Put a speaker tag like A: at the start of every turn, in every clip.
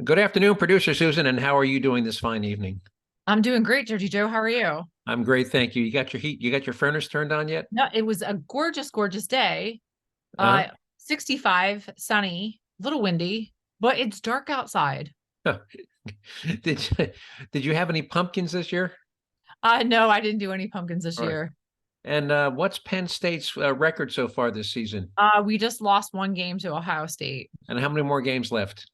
A: Good afternoon, producer Susan, and how are you doing this fine evening?
B: I'm doing great, Jersee Joe. How are you?
A: I'm great, thank you. You got your heat, you got your furnace turned on yet?
B: No, it was a gorgeous, gorgeous day.
A: Uh,
B: 65, sunny, a little windy, but it's dark outside.
A: did you, did you have any pumpkins this year?
B: No, I didn't do any pumpkins this
A: All right.
B: year.
A: And what's Penn State's record so far this season?
B: We just lost one game to Ohio State.
A: And how many more games left?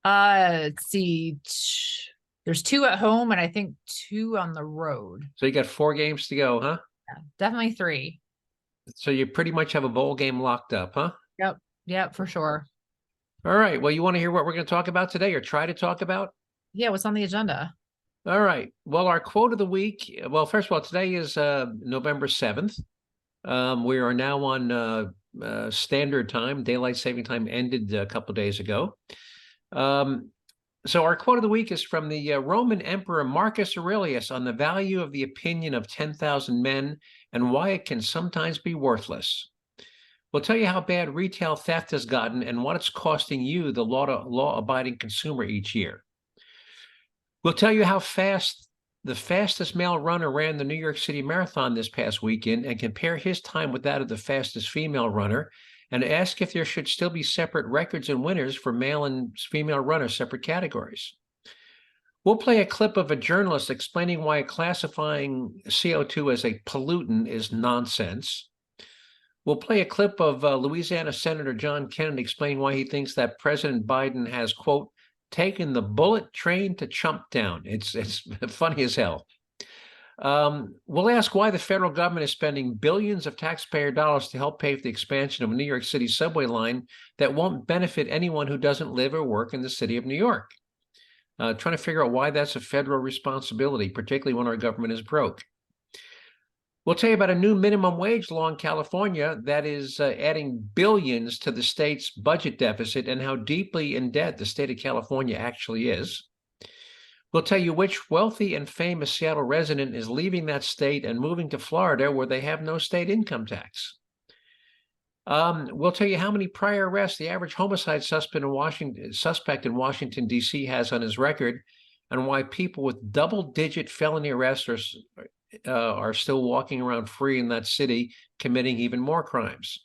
B: Let's see. There's two at home and I think two on the road.
A: So you got 4 games to go, huh?
B: Yeah, definitely three.
A: So you pretty much have a bowl game locked up, huh?
B: Yep. Yep, for sure.
A: All right. Well, you want to hear what we're going to talk about today or try to talk about?
B: Yeah, what's on the agenda?
A: All right. Well, our quote of the week. Well, first of all, today is November 7th. We are now on standard time. Daylight saving time ended a couple days ago. Um, so our quote of the week is from the Roman Emperor Marcus Aurelius on the value of the opinion of 10,000 men and why it can sometimes be worthless. We'll tell you how bad retail theft has gotten and what it's costing you, the law-abiding consumer, each year. We'll tell you how fast the fastest male runner ran the New York City Marathon this past weekend and compare his time with that of the fastest female runner and ask if there should still be separate records and winners for male and female runners, separate categories. We'll play a clip of a journalist explaining why classifying CO2 as a pollutant is nonsense. We'll play a clip of Louisiana Senator John Kennedy explaining why he thinks that President Biden has, quote, taken the bullet train to Chumptown. It's funny as hell. We'll ask why the federal government is spending billions of taxpayer dollars to help pay for the expansion of a New York City subway line that won't benefit anyone who doesn't live or work in the city of New York. Trying to figure out why that's a federal responsibility, particularly when our government is broke. We'll tell you about a new minimum wage law in California that is adding billions to the state's budget deficit and how deeply in debt the state of California actually is. We'll tell you which wealthy and famous Seattle resident is leaving that state and moving to Florida, where they have no state income tax. We'll tell you how many prior arrests the average homicide suspect in Washington, D.C. has on his record, and why people with double-digit felony arrests are still walking around free in that city, committing even more crimes.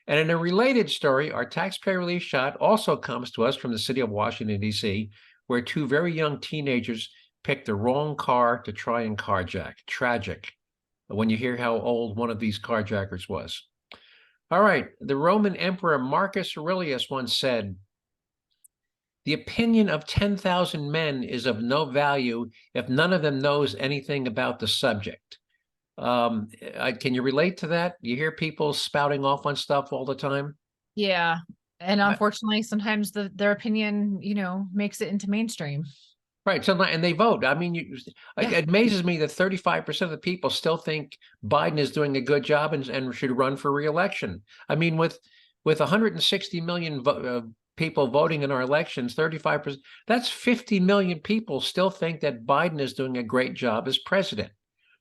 A: And in a related story, our taxpayer relief shot also comes to us from the city of Washington, D.C., where two very young teenagers picked the wrong car to try and carjack. Tragic when you hear how old one of these carjackers was. All right, the Roman Emperor Marcus Aurelius once said, the opinion of 10,000 men is of no value if none of them knows anything about the subject. Can you relate to that? You hear people spouting off on stuff all the time?
B: Yeah. And
A: I-
B: unfortunately, sometimes their opinion, makes it into mainstream.
A: Right. So, and they vote. I mean,
B: Yeah.
A: it amazes me that 35% of the people still think Biden is doing a good job and should run for re-election. I mean, with 160 million people voting in our elections, 35%, that's 50 million people still think that Biden is doing a great job as president.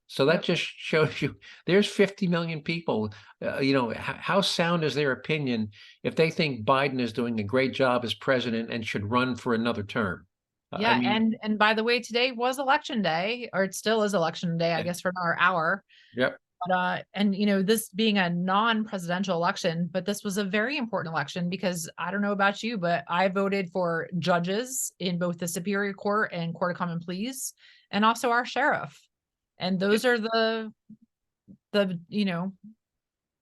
A: So that just shows you there's 50 million people, how sound is their opinion if they think Biden is doing a great job as president and should run for another term? I
B: Yeah,
A: mean,
B: and by the way, today was election day, or it still is election day, I
A: yeah,
B: guess, for another hour.
A: yep.
B: And this being a non-presidential election, but this was a very important election because I don't know about you, but I voted for judges in both the Superior Court and Court of Common Pleas, and also our sheriff. And those are the
A: Yep.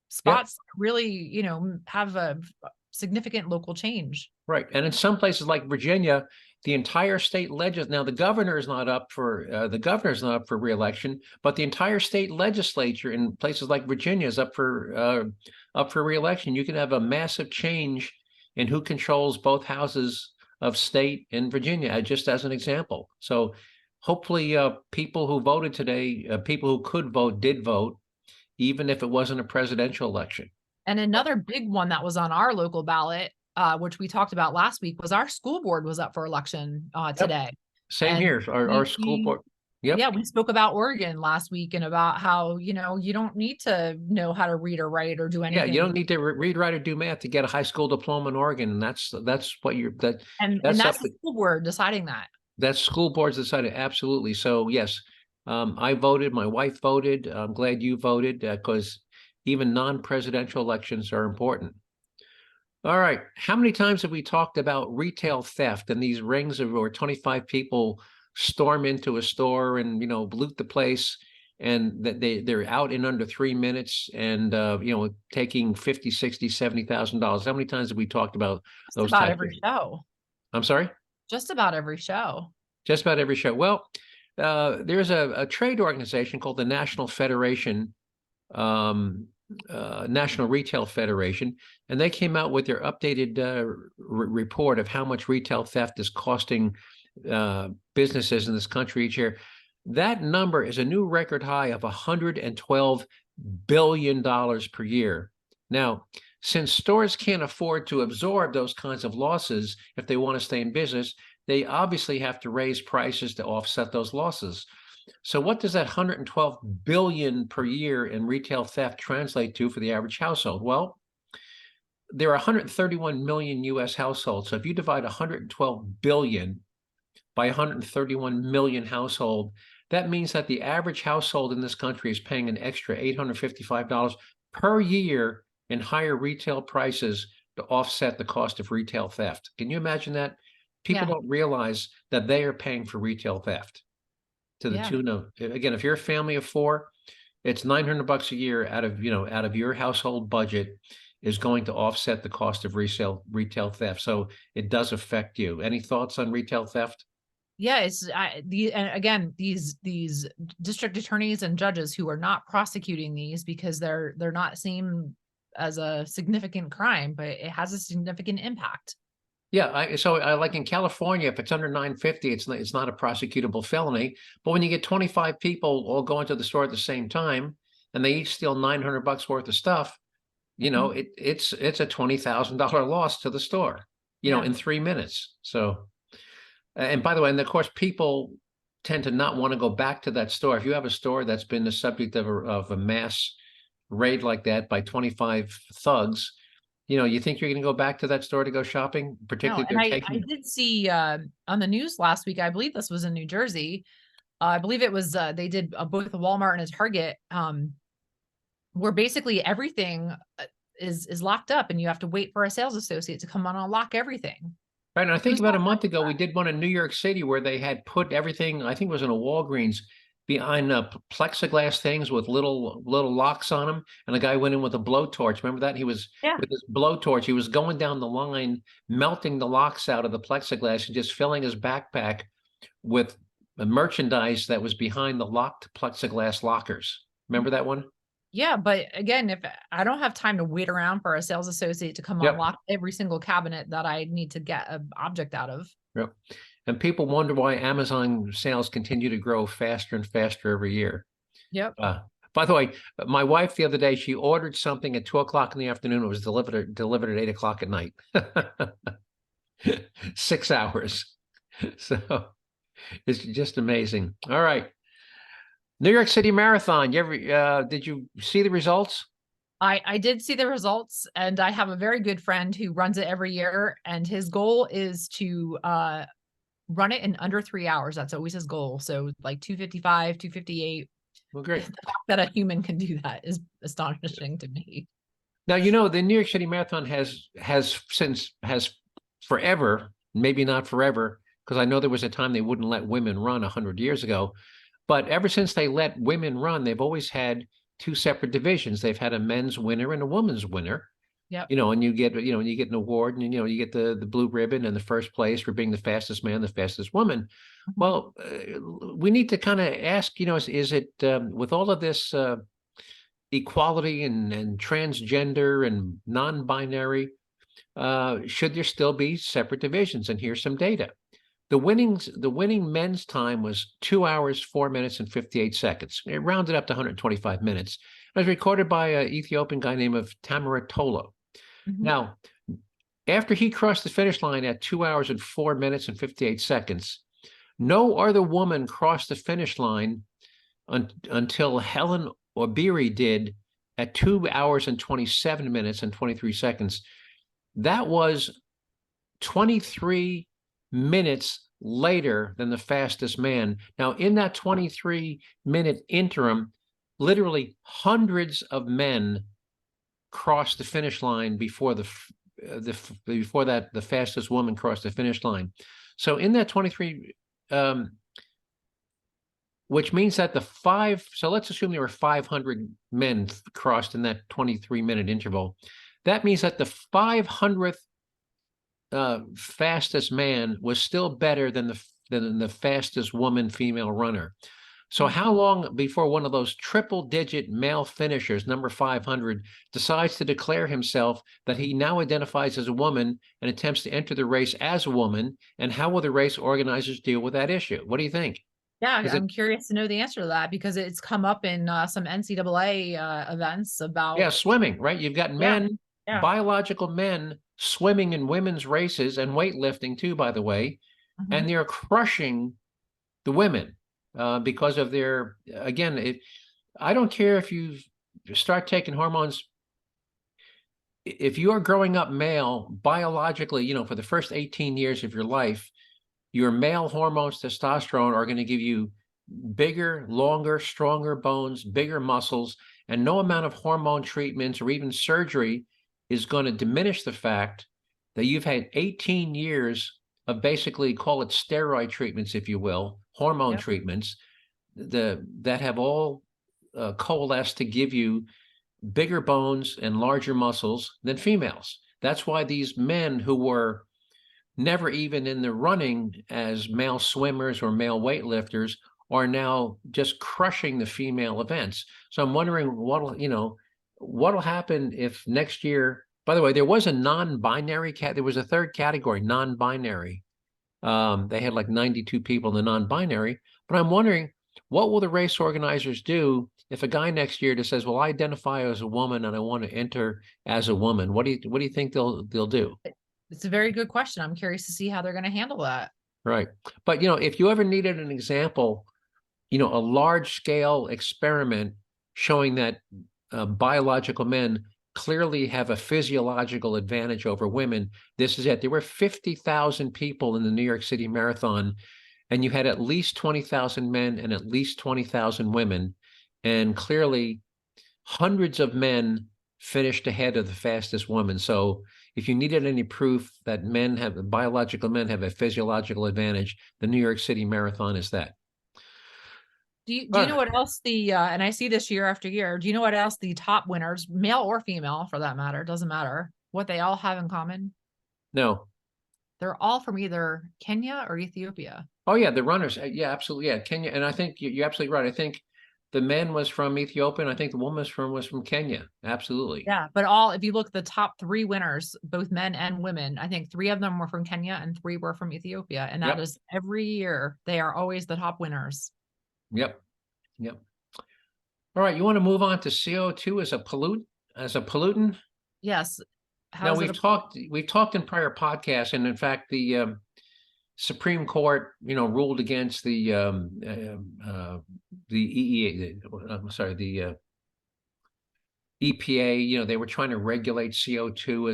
B: spots that really, have a significant local change.
A: Right. And in some places like Virginia, the entire state now the governor is not up for re-election, but the entire state legislature in places like Virginia is up for re-election. You can have a massive change in who controls both houses of state in Virginia, just as an example. So hopefully people who voted today, people who could vote, did vote, even if it wasn't a presidential election.
B: And another big one that was on our local ballot, which we talked about last week, was our school board was up for election
A: Yep.
B: today.
A: Same
B: And
A: here. Our school board. Yep.
B: Yeah, we spoke about Oregon last week and about how, you don't need to know how to read or write or do
A: Yeah, you don't
B: anything.
A: need to read, write, or do math to get a high school diploma in Oregon, and that's what
B: And
A: that's
B: that's
A: up
B: the
A: to
B: school board deciding that.
A: that's school boards decided. Absolutely. So yes, I voted. My wife voted. I'm glad you voted because even non-presidential elections are important. All right. How many times have we talked about retail theft and these rings of where 25 people storm into a store and loot the place and that they're out in under 3 minutes and taking 50, 60, $70,000. How many times have we talked about
B: Just
A: those
B: about
A: types of
B: every show.
A: I'm sorry?
B: Just about every show.
A: Just about every show. Well, there's a trade organization called the National Retail Federation, and they came out with their updated report of how much retail theft is costing businesses in this country each year. That number is a new record high of $112 billion per year. Now, since stores can't afford to absorb those kinds of losses if they want to stay in business, they obviously have to raise prices to offset those losses. So what does that 112 billion per year in retail theft translate to for the average household? Well, there are 131 million US households. So if you divide 112 billion by 131 million household, that means that the average household in this country is paying an extra $855 per year in higher retail prices to offset the cost of retail theft. Can you imagine that? People
B: Yeah.
A: don't realize that they are paying for retail theft to the
B: Yeah.
A: tune of, again, if you're a family of four, it's $900 a year out of your household budget is going to offset the cost of retail theft. So it does affect you. Any thoughts on retail theft?
B: Yeah, and again, these district attorneys and judges who are not prosecuting these because they're not seen as a significant crime, but it has a significant impact.
A: Yeah, so I like in California, if it's under 950, it's not a prosecutable felony. But when you get 25 people all going to the store at the same time and they each steal $900 worth of stuff,
B: Mhm.
A: it's a $20,000 loss to the store,
B: Yeah.
A: in 3 minutes. So, and by the way, and of course, people tend to not want to go back to that store. If you have a store that's been the subject of a mass raid like that by 25 thugs, you think you're going to go back to that store to go shopping,
B: No,
A: particularly if
B: and
A: they're
B: I
A: taking.
B: did see on the news last week, I believe this was in New Jersey. I believe it was they did both a Walmart and a Target, where basically everything is locked up, and you have to wait for a sales associate to come on and unlock everything.
A: Right, and I think
B: Who's
A: about
B: got
A: a
B: time
A: month
B: for
A: ago, we
B: that?
A: did one in New York City where they had put everything, I think it was in a Walgreens, behind plexiglass things with little locks on them, and the guy went in with a blowtorch. Remember that? He was
B: Yeah.
A: with his blowtorch. He was going down the line, melting the locks out of the plexiglass and just filling his backpack with merchandise that was behind the locked plexiglass lockers. Remember that one?
B: Yeah, but again, if I don't have time to wait around for a sales associate to come
A: Yep.
B: unlock every single cabinet that I need to get an object out of.
A: Yep. And people wonder why Amazon sales continue to grow faster and faster every year.
B: Yep.
A: Uh, by the way, my wife the other day, she ordered something at 2 o'clock in the afternoon. It was delivered at 8 o'clock at night. 6 hours. So it's just amazing. All right. New York City Marathon. Did you see the results?
B: I did see the results, and I have a very good friend who runs it every year, and his goal is to run it in under 3 hours. That's always his goal. So like 2:55, 2:58.
A: Well,
B: The
A: great.
B: fact that a human can do that is astonishing to me.
A: Now, the New York City Marathon has forever, maybe not forever, because I know there was a time they wouldn't let women run 100 years ago. But ever since they let women run, they've always had two separate divisions. They've had a men's winner and a woman's winner.
B: Yep.
A: And you get an award, and you get the blue ribbon and the first place for being the fastest man, the fastest woman.
B: Mhm.
A: Well, we need to kind of ask, is it with all of this equality and transgender and non-binary, should there still be separate divisions? And here's some data. The winning men's time was 2 hours, 4 minutes, and 58 seconds. It rounded up to 125 minutes. It was recorded by an Ethiopian guy named Tamara Tolo.
B: Mhm.
A: Now, after he crossed the finish line at 2 hours and 4 minutes and 58 seconds, No other woman crossed the finish line until Helen Obiri did at 2 hours and 27 minutes and 23 seconds. That was 23 minutes later than the fastest man. Now, in that 23-minute interim, literally hundreds of men crossed the finish line before the fastest woman crossed the finish line. So in that 23, which means that so let's assume there were 500 men crossed in that 23-minute interval. That means that the 500th fastest man was still better than the fastest woman female runner. So how long before one of those triple-digit male finishers, number 500, decides to declare himself that he now identifies as a woman and attempts to enter the race as a woman? And how will the race organizers deal with that issue? What do you think?
B: Yeah, I'm curious to know the answer to that, because it's come up in some NCAA events about.
A: Yeah, swimming, right? You've got men, biological men swimming in women's races and weightlifting too, by the way, and they're crushing the women. Because of their, again, I don't care if you start taking hormones. If you are growing up male, biologically, for the first 18 years of your life, your male hormones, testosterone, are going to give you bigger, longer, stronger bones, bigger muscles, and no amount of hormone treatments or even surgery is going to diminish the fact that you've had 18 years of basically, call it steroid treatments, if you will, hormone treatments that have all coalesced to give you bigger bones and larger muscles than females. That's why these men who were never even in the running as male swimmers or male weightlifters are now just crushing the female events. So I'm wondering what'll happen if next year. By the way, there was a non-binary there was a third category, non-binary. They had like 92 people in the non-binary, but I'm wondering, what will the race organizers do if a guy next year just says, well, I identify as a woman and I want to enter as a woman? What do you think they'll do?
B: It's a very good question. I'm curious to see how they're going to handle that.
A: Right. But, if you ever needed an example, a large scale experiment showing that biological men clearly have a physiological advantage over women, this is it. There were 50,000 people in the New York City Marathon, and you had at least 20,000 men and at least 20,000 women. And clearly hundreds of men finished ahead of the fastest woman. So if you needed any proof that biological men have a physiological advantage, the New York City Marathon is that.
B: Do you know what else and I see this year after year, do you know what else the top winners, male or female for that matter, doesn't matter, what they all have in common?
A: No.
B: They're all from either Kenya or Ethiopia.
A: Oh yeah, the runners. Yeah, absolutely. Yeah, Kenya. And I think you're absolutely right. I think the man was from Ethiopia, and I think the woman was from Kenya. Absolutely.
B: Yeah, but if you look at the top 3 winners, both men and women, I think 3 of them were from Kenya and 3 were from Ethiopia. And that is every year. They are always the top winners.
A: Yep. All right. You want to move on to CO2 as a pollutant?
B: Yes.
A: Now we've talked in prior podcasts, and in fact, the Supreme Court, ruled against the EPA. They were trying to regulate CO2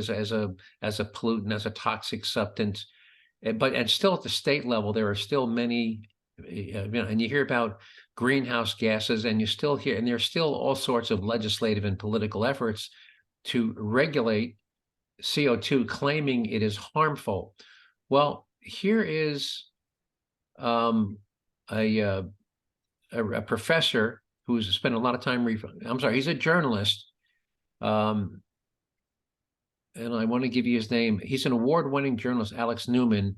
A: as a pollutant, as a toxic substance, and still at the state level, there are still many. And you hear about greenhouse gases, and you still hear, and there's still all sorts of legislative and political efforts to regulate CO2, claiming it is harmful. Well, here is a professor who's spent a lot of time. He's a journalist, and I want to give you his name. He's an award-winning journalist, Alex Newman.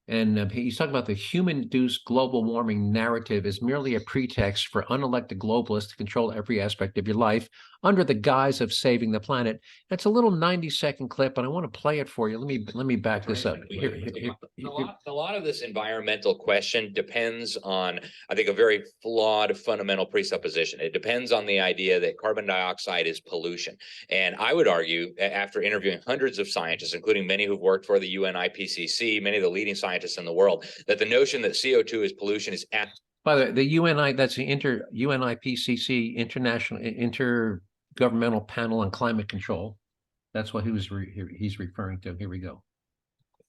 A: And he's talking about the human-induced global warming narrative is merely a pretext for unelected globalists to control every aspect of your life. under the guise of saving the planet. It's a little 90-second clip, and I want to play it for you. Let me back this up.
C: A lot of this environmental question depends on, I think, a very flawed fundamental presupposition. It depends on the idea that carbon dioxide is pollution. And I would argue, after interviewing hundreds of scientists, including many who've worked for the UN IPCC, many of the leading scientists in the world, that the notion that CO2 is pollution is
A: by the way, the UNI, that's the UNIPCC, International Intergovernmental Panel on Climate Control. That's what he's referring to. Here we go.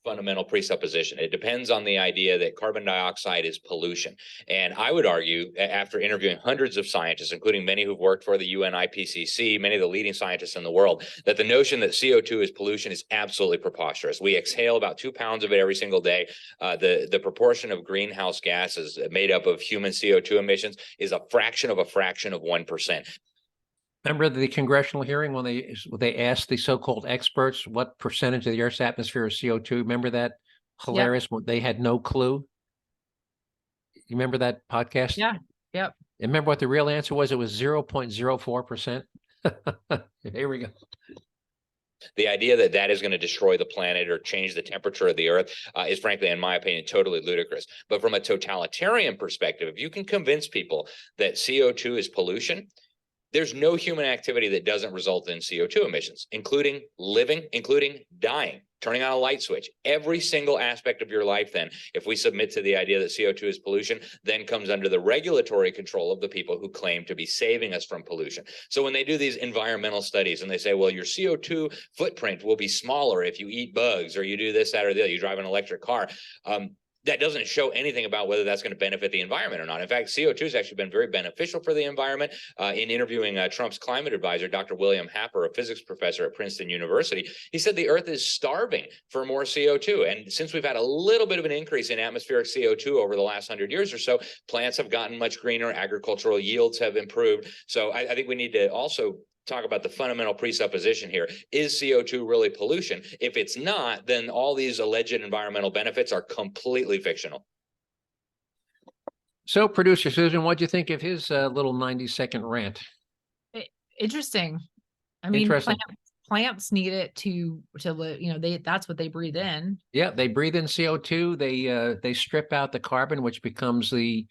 C: Fundamental presupposition. It depends on the idea that carbon dioxide is pollution. And I would argue, after interviewing hundreds of scientists, including many who've worked for the UN IPCC, many of the leading scientists in the world, that the notion that CO2 is pollution is absolutely preposterous. We exhale about 2 pounds of it every single day. The proportion of greenhouse gases made up of human CO2 emissions is a fraction of 1%.
A: Remember the congressional hearing when they asked the so-called experts what percentage of the Earth's atmosphere is CO2? Remember that? Hilarious. Yep. They had no clue. You remember that podcast?
B: Yeah. Yep.
A: And remember what the real answer was? It was 0.04%. Here we go.
C: The idea that that is going to destroy the planet or change the temperature of the Earth is, frankly, in my opinion, totally ludicrous. But from a totalitarian perspective, if you can convince people that CO2 is pollution, there's no human activity that doesn't result in CO2 emissions, including living, including dying, turning on a light switch. Every single aspect of your life, then, if we submit to the idea that CO2 is pollution, then comes under the regulatory control of the people who claim to be saving us from pollution. So when they do these environmental studies and they say, well, your CO2 footprint will be smaller if you eat bugs or you do this, that, or the other, you drive an electric car, that doesn't show anything about whether that's going to benefit the environment or not. In fact, CO2 has actually been very beneficial for the environment. In interviewing Trump's climate advisor, Dr. William Happer, a physics professor at Princeton University, he said the Earth is starving for more CO2. And since we've had a little bit of an increase in atmospheric CO2 over the last 100 years or so, plants have gotten much greener, agricultural yields have improved. So I think we need to also talk about the fundamental presupposition here. Is CO2 really pollution? If it's not, then all these alleged environmental benefits are completely fictional.
A: So, producer Susan, what do you think of his little 90-second rant?
B: Interesting. I mean, plants need it to live. You know, that's what they breathe in.
A: Yeah, they breathe in CO2. They strip out the carbon, which becomes the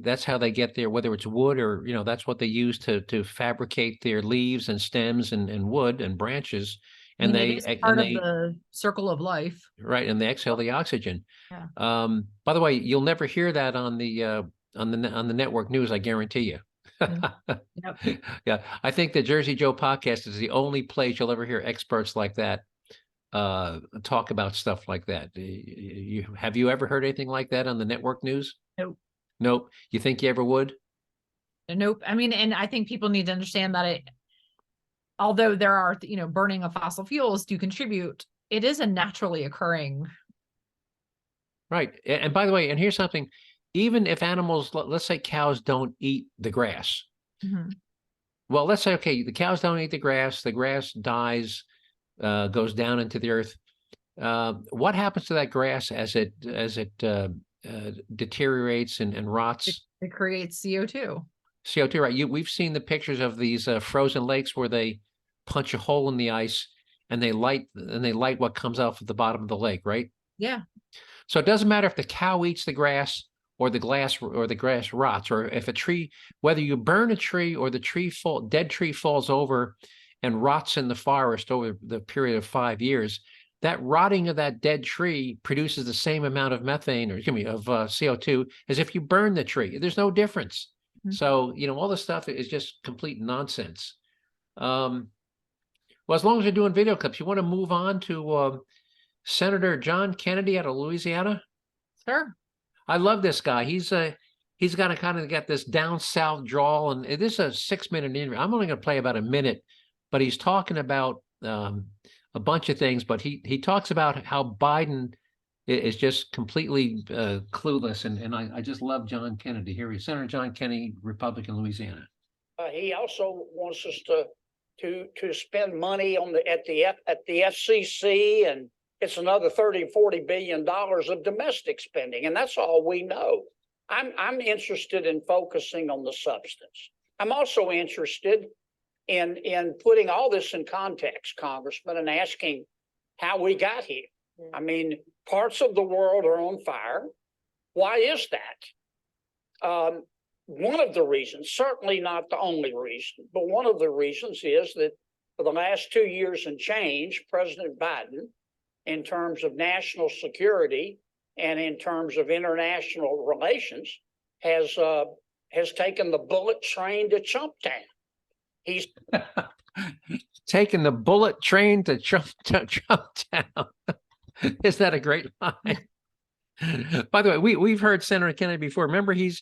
A: that's how they get there, whether it's wood or, that's what they use to fabricate their leaves and stems and wood and branches. And
B: it is part of the circle of life. Right.
A: And they exhale the oxygen.
B: Yeah.
A: By the way, you'll never hear that on the network news, I guarantee you. Yep. Yeah. I think the Jerzee Joe Podcast is the only place you'll ever hear experts like that talk about stuff like that. Have you ever heard anything like that on the network news? Nope. You think you ever would?
B: Nope. I mean, and I think people need to understand that although there are, burning of fossil fuels do contribute, it is a naturally occurring.
A: Right. And by the way, and here's something, even if animals, let's say cows don't eat the grass. Mm-hmm. Well, let's say, okay, the cows don't eat the grass dies, goes down into the earth. What happens to that grass as it deteriorates and rots?
B: It creates CO2.
A: CO2, right? We've seen the pictures of these frozen lakes where they punch a hole in the ice and they light what comes out of the bottom of the lake, right?
B: Yeah.
A: So it doesn't matter if the cow eats the grass or the grass rots, or if a tree, whether you burn a tree or the dead tree falls over and rots in the forest over the period of 5 years. That rotting of that dead tree produces the same amount of methane, of CO2 as if you burn the tree. There's no difference. Mm-hmm. So, all this stuff is just complete nonsense. Well, as long as you're doing video clips, you want to move on to Senator John Kennedy out of Louisiana?
B: Sure.
A: I love this guy. He's got to kind of get this down south drawl, and it is a 6-minute interview. I'm only going to play about a minute, but he's talking about a bunch of things, but he talks about how Biden is just completely clueless, and I just love John Kennedy. Here he is, Senator John Kennedy, Republican, Louisiana.
D: He also wants us to spend money at the FCC, and it's another $30-40 billion of domestic spending, and that's all we know. I'm interested in focusing on the substance. I'm also interested in putting all this in context, Congressman, and asking how we got here. I mean, parts of the world are on fire. Why is that? One of the reasons, certainly not the only reason, but one of the reasons is that for the last 2 years and change, President Biden, in terms of national security and in terms of international relations, has taken the bullet train to Chumptown. He's
A: taking the bullet train to Chumptown. Is that a great line? By the way, we've heard Senator Kennedy before. Remember, he's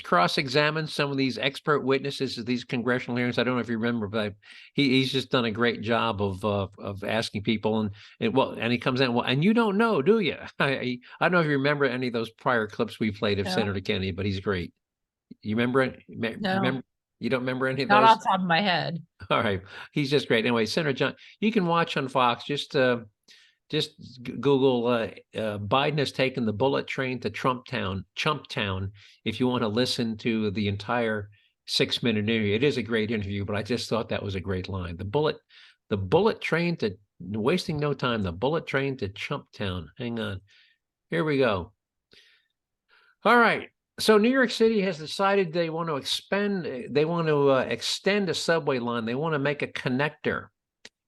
A: cross-examined some of these expert witnesses at these congressional hearings. I don't know if you remember, but he's just done a great job of asking people, and he comes in, well, and you don't know, do you? I don't know if you remember any of those prior clips we played of Senator Kennedy, but he's great. You remember it?
B: No.
A: Remember? You don't remember any of
B: Not
A: those?
B: off the top of my head.
A: All right, he's just great. Anyway, Senator John, you can watch on Fox. Just Google Biden has taken the bullet train to Chumptown, if you want to listen to the entire 6-minute interview. It is a great interview, but I just thought that was a great line. The bullet train to, wasting no time, the bullet train to Chumptown. Hang on. Here we go. All right. So New York City has decided they want to extend a subway line. They want to make a connector.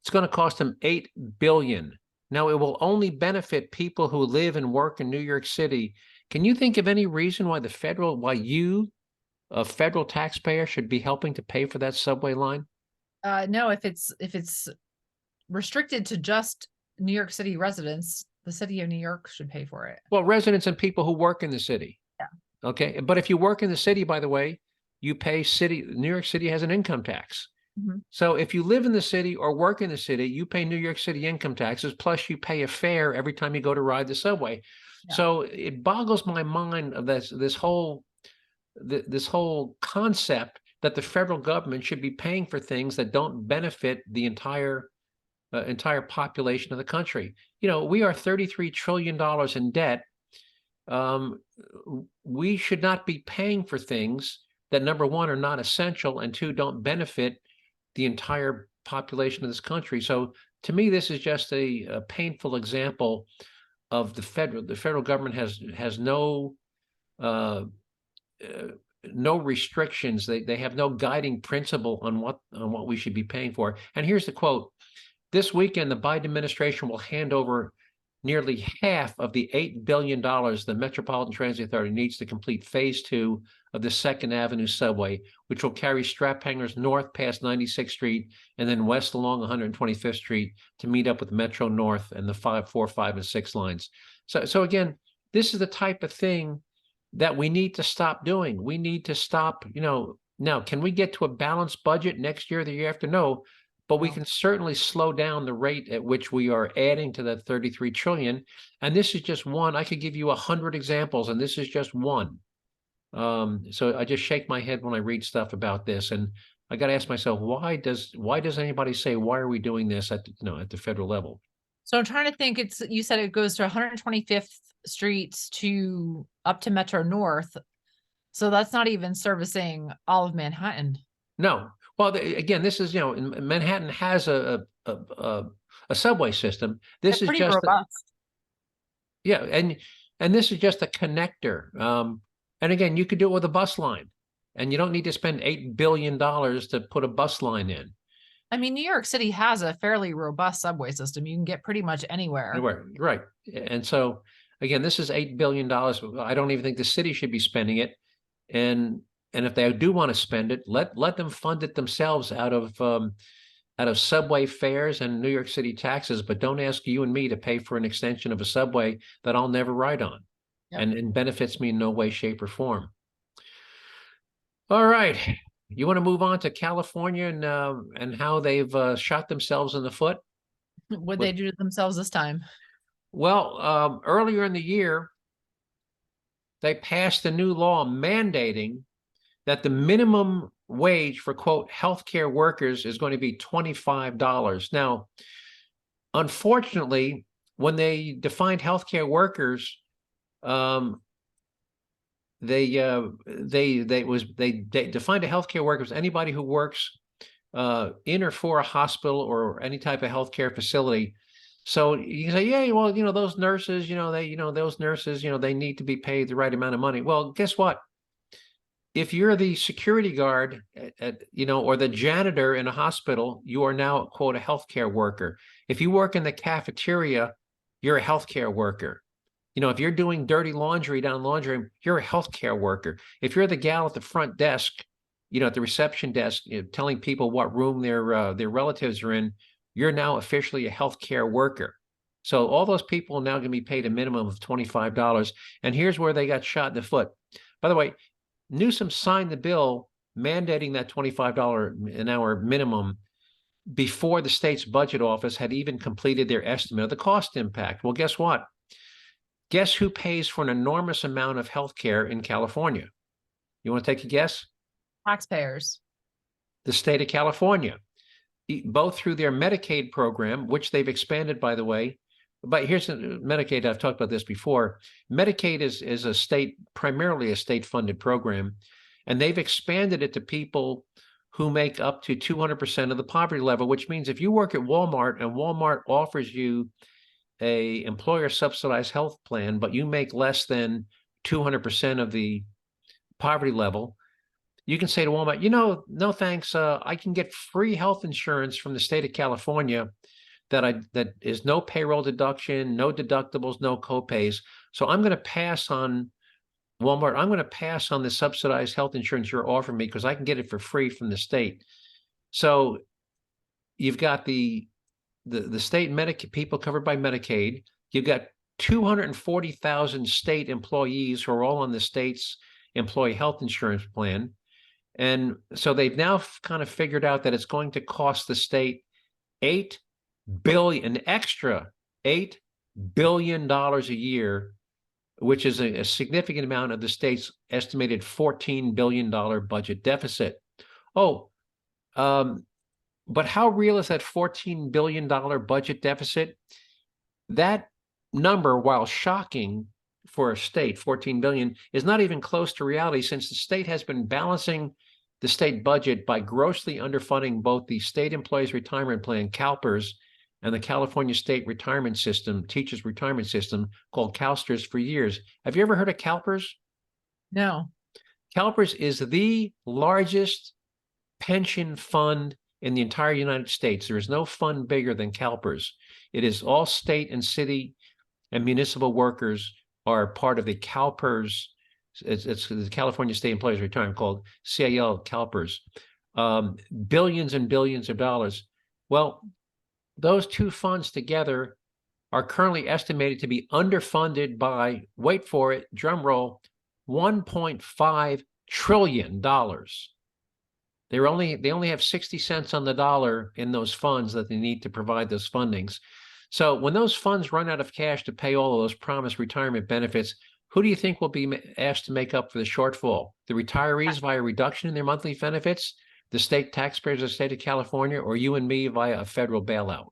A: It's going to cost them $8 billion. Now, it will only benefit people who live and work in New York City. Can you think of any reason why you, a federal taxpayer, should be helping to pay for that subway line?
B: No, if it's restricted to just New York City residents, the city of New York should pay for it.
A: Well, residents and people who work in the city.
B: Yeah.
A: Okay. But if you work in the city, by the way, you pay New York City has an income tax.
B: Mm-hmm.
A: So if you live in the city or work in the city, you pay New York City income taxes, plus you pay a fare every time you go to ride the subway. Yeah. So it boggles my mind of this whole concept that the federal government should be paying for things that don't benefit the entire population of the country. You know, we are $33 trillion in debt. We should not be paying for things that, number one, are not essential, and two, don't benefit the entire population of this country. So to me, this is just a painful example of the federal government has no restrictions. They have no guiding principle on what we should be paying for. And here's the quote: "This weekend, the Biden administration will hand over nearly half of the $8 billion the Metropolitan Transit Authority needs to complete phase 2 of the 2nd Avenue subway, which will carry strap hangers north past 96th Street and then west along 125th Street to meet up with Metro North and the 5, 4, 5, and 6 lines." So again, this is the type of thing that we need to stop doing. We need to stop, now, can we get to a balanced budget next year, the year after? No. But we can certainly slow down the rate at which we are adding to that 33 trillion. And this is just one. I could give you 100 examples, and this is just one. So I just shake my head when I read stuff about this, and I got to ask myself, why does anybody say, why are we doing this at the federal level?
B: So I'm trying to think. You said it goes to 125th Street to up to Metro North. So that's not even servicing all of Manhattan.
A: No. Well, again, this is, Manhattan has a subway system. This is just
B: robust.
A: And this is just a connector. And again, you could do it with a bus line, and you don't need to spend $8 billion to put a bus line in.
B: I mean, New York City has a fairly robust subway system. You can get pretty much anywhere.
A: Right. And so, again, this is $8 billion. I don't even think the city should be spending it. And if they do want to spend it, let them fund it themselves out of subway fares and New York City taxes, but don't ask you and me to pay for an extension of a subway that I'll never ride on. Yep. And benefits me in no way, shape, or form. All right. You want to move on to California and how they've shot themselves in the foot?
B: What'd they do to themselves this time?
A: Well, earlier in the year, they passed a new law mandating that the minimum wage for, quote, healthcare workers is going to be $25. Now, unfortunately, when they defined healthcare workers, they defined a healthcare worker as anybody who works in or for a hospital or any type of healthcare facility. So you can say, yeah, well, those nurses, those nurses, they need to be paid the right amount of money. Well, guess what? If you're the security guard or the janitor in a hospital, you are now, quote, a healthcare worker. If you work in the cafeteria, you're a healthcare worker. If you're doing dirty laundry down the laundry room, you're a healthcare worker. If you're the gal at the front desk, at the reception desk, telling people what room their relatives are in, you're now officially a healthcare worker. So all those people are now going to be paid a minimum of $25. And here's where they got shot in the foot. By the way, Newsom signed the bill mandating that $25 an hour minimum before the state's budget office had even completed their estimate of the cost impact. Well, guess what? Guess who pays for an enormous amount of health care in California? You want to take a guess?
B: Taxpayers.
A: The state of California, both through their Medicaid program, which they've expanded, by the way. But here's Medicaid. I've talked about this before. Medicaid is primarily a state-funded program, and they've expanded it to people who make up to 200% of the poverty level, which means if you work at Walmart and Walmart offers you a employer subsidized health plan, but you make less than 200% of the poverty level, you can say to Walmart, no thanks. I can get free health insurance from the state of California that is no payroll deduction, no deductibles, no copays. So I'm going to pass on Walmart. I'm going to pass on the subsidized health insurance you're offering me because I can get it for free from the state. So you've got the state Medicaid people covered by Medicaid. You've got 240,000 state employees who are all on the state's employee health insurance plan. And so they've now kind of figured out that it's going to cost the state $8 billion a year, which is a significant amount of the state's estimated $14 billion budget deficit. But how real is that $14 billion budget deficit? That number, while shocking for a state, 14 billion, is not even close to reality, since the state has been balancing the state budget by grossly underfunding both the State Employees Retirement Plan, CalPERS, and the California State Retirement System, Teachers Retirement System, called CalSTRS, for years. Have you ever heard of CalPERS?
B: No.
A: CalPERS is the largest pension fund in the entire United States. There is no fund bigger than CalPERS. It is all state and city and municipal workers are part of the CalPERS. It's the California State Employees Retirement, called CAL CalPERS. Billions and billions of dollars. Well, those two funds together are currently estimated to be underfunded by, wait for it, drum roll, $1.5 trillion. They only have 60 cents on the dollar in those funds that they need to provide those fundings. So when those funds run out of cash to pay all of those promised retirement benefits, who do you think will be asked to make up for the shortfall? The retirees via reduction in their monthly benefits, the state taxpayers of the state of California, or you and me via a federal bailout?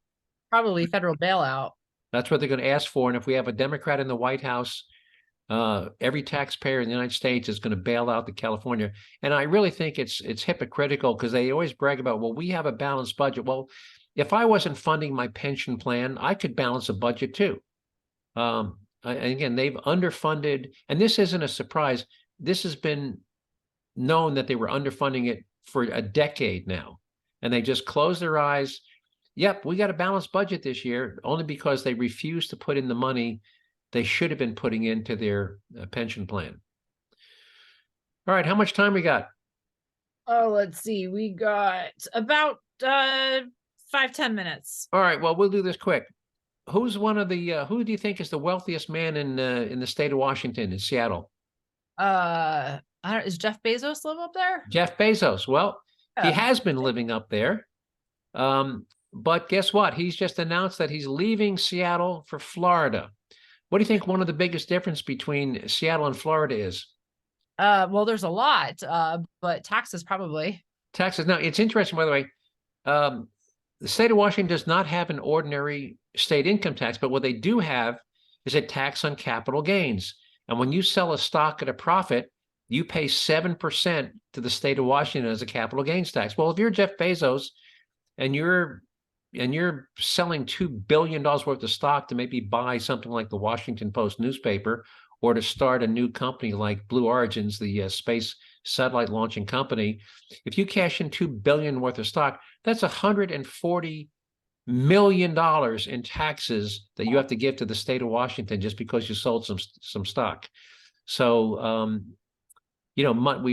B: Probably federal bailout.
A: That's what they're going to ask for. And if we have a Democrat in the White House, every taxpayer in the United States is going to bail out the California. And I really think it's hypocritical, because they always brag about, well, we have a balanced budget. Well, if I wasn't funding my pension plan, I could balance a budget too. Again, they've underfunded, and this isn't a surprise. This has been known that they were underfunding it for a decade now, and they just closed their eyes. Yep, we got a balanced budget this year, only because they refused to put in the money they should have been putting into their pension plan. All right, how much time we got?
B: Oh, let's see. We got about 5-10 minutes.
A: All right, well, we'll do this quick. Who's one of the who do you think is the wealthiest man in the state of Washington, in Seattle?
B: Is Jeff Bezos live up there?
A: Jeff Bezos. Well,
B: Yeah.
A: he has been living up there. But guess what? He's just announced that he's leaving Seattle for Florida. What do you think one of the biggest difference between Seattle and Florida is?
B: Well, there's a lot, but taxes probably.
A: Taxes. Now, it's interesting, by the way. The state of Washington does not have an ordinary state income tax, but what they do have is a tax on capital gains. And when you sell a stock at a profit, you pay 7% to the state of Washington as a capital gains tax. Well, if you're Jeff Bezos and you're selling $2 billion worth of stock to maybe buy something like the Washington Post newspaper, or to start a new company like Blue Origin's, the space satellite launching company, if you cash in $2 billion worth of stock, that's $140 million in taxes that you have to give to the state of Washington just because you sold some stock. So, we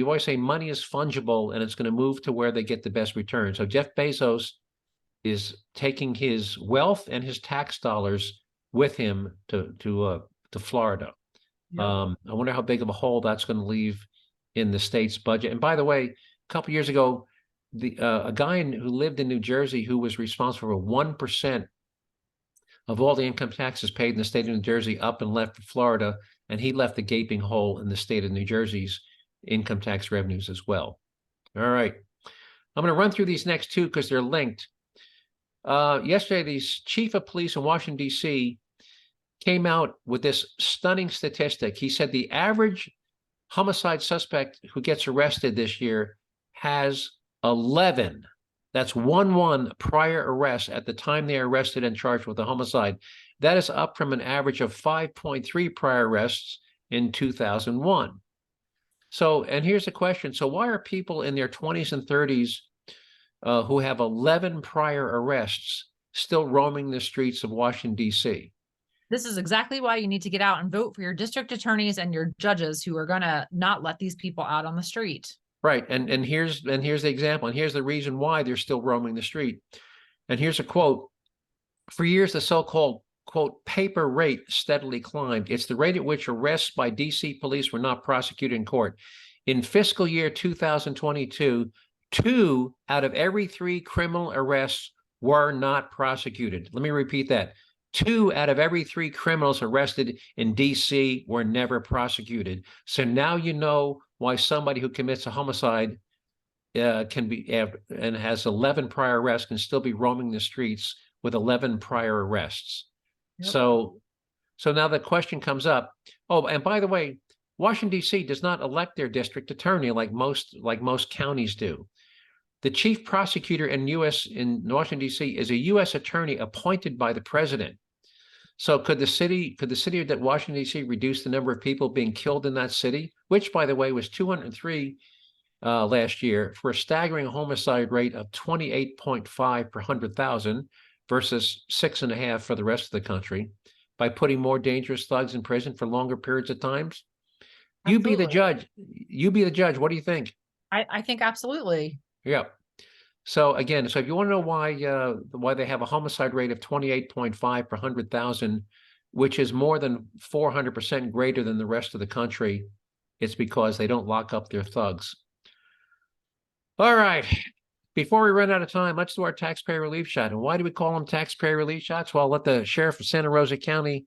A: always say money is fungible and it's going to move to where they get the best return. So Jeff Bezos is taking his wealth and his tax dollars with him to Florida. I wonder how big of a hole that's going to leave in the state's budget. And by the way, a couple of years ago, a guy who lived in New Jersey who was responsible for 1% of all the income taxes paid in the state of New Jersey up and left for Florida, and he left a gaping hole in the state of New Jersey's income tax revenues as well. All right. I'm going to run through these next two because they're linked. Yesterday, the chief of police in Washington, D.C. came out with this stunning statistic. He said the average homicide suspect who gets arrested this year has 11. That's 11 prior arrests at the time they are arrested and charged with a homicide. That is up from an average of 5.3 prior arrests in 2001. So, and here's the question. So why are people in their 20s and 30s who have 11 prior arrests still roaming the streets of Washington, D.C.?
B: This is exactly why you need to get out and vote for your district attorneys and your judges who are going to not let these people out on the street.
A: Right. And here's the example. And here's the reason why they're still roaming the street. And here's a quote. For years, the so-called, quote, paper rate steadily climbed. It's the rate at which arrests by D.C. police were not prosecuted in court. In fiscal year 2022, 2 out of every 3 criminal arrests were not prosecuted. Let me repeat that. 2 out of every 3 criminals arrested in D.C. were never prosecuted. So now you know why somebody who commits a homicide can be and has 11 prior arrests can still be roaming the streets with 11 prior arrests. Yep. So now the question comes up. Oh, and by the way, Washington, D.C. does not elect their district attorney like most counties do. The chief prosecutor in Washington, D.C. is a U.S. attorney appointed by the president. So could the city of Washington, D.C. reduce the number of people being killed in that city, which, by the way, was 203 last year, for a staggering homicide rate of 28.5 per 100,000 versus 6.5 for the rest of the country, by putting more dangerous thugs in prison for longer periods of times? Absolutely. You be the judge. You be the judge. What do you think?
B: I think absolutely.
A: Yeah. So again, if you want to know why they have a homicide rate of 28.5 per 100,000, which is more than 400% greater than the rest of the country, it's because they don't lock up their thugs. All right. Before we run out of time, let's do our taxpayer relief shot. And why do we call them taxpayer relief shots? Well, I'll let the sheriff of Santa Rosa County,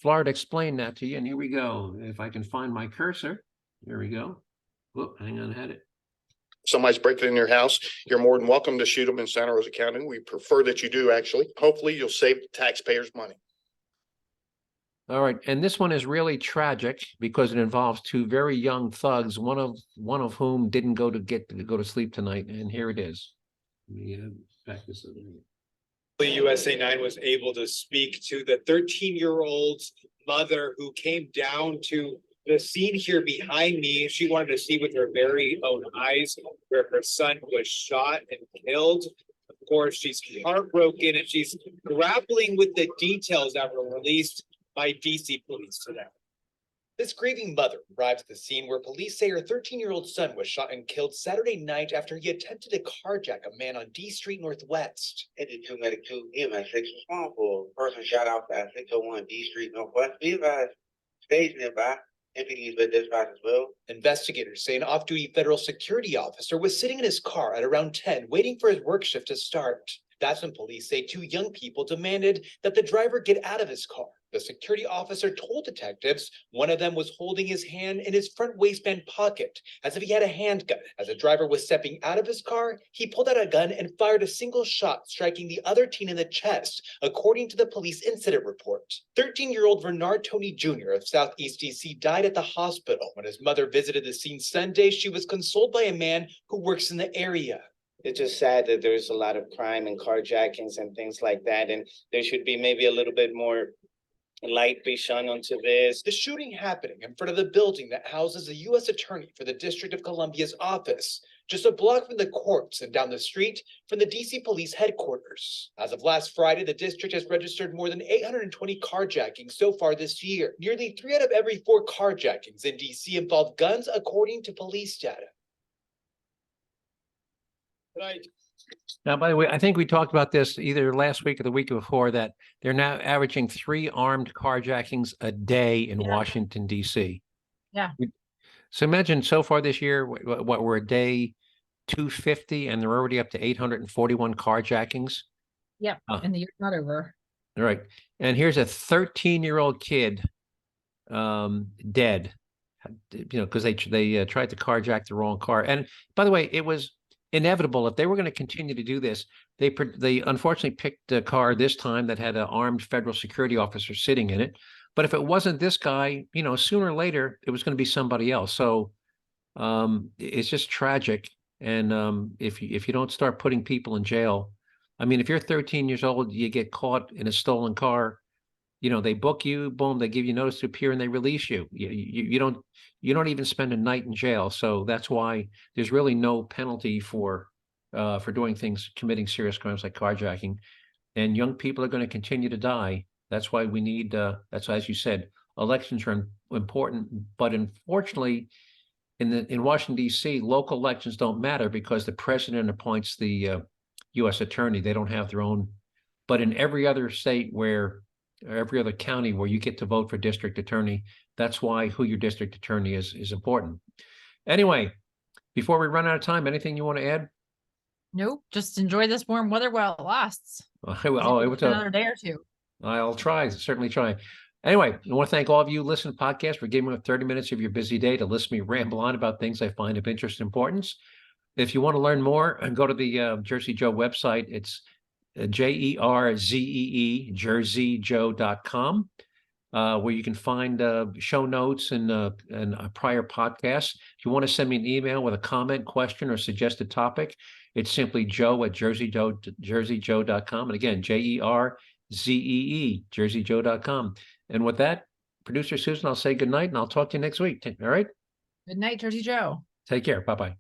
A: Florida, explain that to you. And here we go. If I can find my cursor. Here we go. Whoop, hang on, I had it.
E: Somebody's breaking in your house, you're more than welcome to shoot them in Santa Rosa County. We prefer that you do, actually. Hopefully you'll save the taxpayers money.
A: All right. And this one is really tragic because it involves 2 very young thugs, one of whom didn't go to sleep tonight. And here it is. Let me back this up.
F: USA 9 was able to speak to the 13-year-old's mother who came down to the scene here behind me. She wanted to see with her very own eyes where her son was shot and killed. Of course, she's heartbroken and she's grappling with the details that were released by DC police today.
G: This grieving mother arrives at the scene where police say her 13-year-old son was shot and killed Saturday night after he attempted to carjack a man on D Street Northwest.
H: 52 Medic 2 EMS 6 responsible for a person shot out at 601 D Street Northwest. Be advised, stage nearby. MPD's been dispatched as well.
G: Investigators say an off-duty federal security officer was sitting in his car at around 10, waiting for his work shift to start. That's when police say 2 young people demanded that the driver get out of his car. The security officer told detectives one of them was holding his hand in his front waistband pocket, as if he had a handgun. As the driver was stepping out of his car, he pulled out a gun and fired a single shot, striking the other teen in the chest, according to the police incident report. 13-year-old Bernard Tony Jr. of Southeast DC died at the hospital. When his mother visited the scene Sunday, she was consoled by a man who works in the area.
I: It's just sad that there's a lot of crime and carjackings and things like that, and there should be maybe a little bit more light be shone onto this.
G: The shooting happening in front of the building that houses the U.S. Attorney for the District of Columbia's office, just a block from the courts and down the street from the DC Police headquarters. As of last Friday, the district has registered more than 820 carjackings so far this year. Nearly 3 out of every 4 carjackings in DC involve guns, according to police data.
F: Right.
A: Now, by the way, I think we talked about this either last week or the week before, that they're now averaging 3 armed carjackings a day in Washington, D.C.
B: Yeah.
A: So imagine so far this year, what we're a day 250, and they're already up to 841 carjackings.
B: Yeah, and the year's not over.
A: All right. And here's a 13-year-old kid dead, because they tried to carjack the wrong car. And by the way, it was inevitable. If they were going to continue to do this, they unfortunately picked a car this time that had an armed federal security officer sitting in it. But if it wasn't this guy, sooner or later it was going to be somebody else. So it's just tragic. And if you don't start putting people in jail, I mean, if you're 13 years old, you get caught in a stolen car, they book you, boom, they give you notice to appear, and they release you. You don't even spend a night in jail. So that's why there's really no penalty for doing things, committing serious crimes like carjacking. And young people are going to continue to die. That's why we need, that's as you said, elections are important. But unfortunately, in Washington, D.C., local elections don't matter because the president appoints the U.S. attorney. They don't have their own. But in every other state every other county where you get to vote for district attorney, that's why who your district attorney is important. Anyway, before we run out of time, anything you want to add?
B: Nope. Just enjoy this warm weather while it lasts.
A: Another
B: day or two.
A: I'll certainly try. Anyway, I want to thank all of you listening to the podcast for giving me 30 minutes of your busy day to listen to me ramble on about things I find of interest and importance. If you want to learn more, go to the Jerzee Joe website. It's Jerzee, JerzeeJoe.com, where you can find show notes and prior podcasts. If you want to send me an email with a comment, question, or suggested topic, it's simply joe@JerzeeJoe.com. And again, JerzeeJoe, JerzeeJoe.com. And with that, producer Susan, I'll say good night, and I'll talk to you next week. All right?
B: Good night, Jerzee Joe.
A: Take care. Bye-bye.